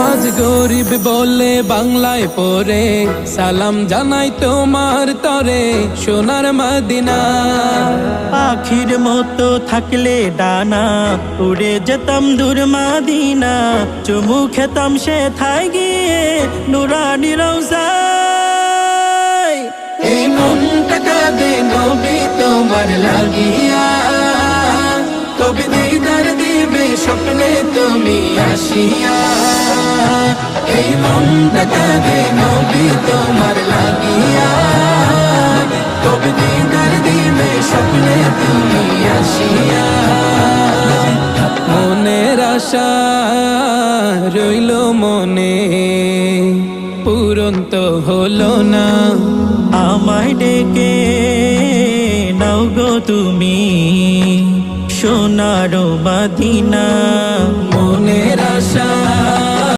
আজ গরিব বলে বাংলায় পড়ে সালাম জানাই তোমার তরে সোনার মদিনা। পাখির মতো থাকলে ডানা উড়ে যেতাম দূর মদিনা, চুমু খেতাম সে থাই গিয়ে নুরানি রওজায়। এই মনটা কাঁদে নবী তোমার লাগিয়া, কবে দিদার দিবে স্বপ্নে তুমি আসিয়া। এই মনটা কাঁদে নবী তোমার লাগিয়া, কবে দিদার দিবে স্বপ্নে তুমি আসিয়া। মনের আশা রইল মনে, পূরণ তো হলো না। আমায় ডেকে নাও গো তুমি সোনার মদিনা।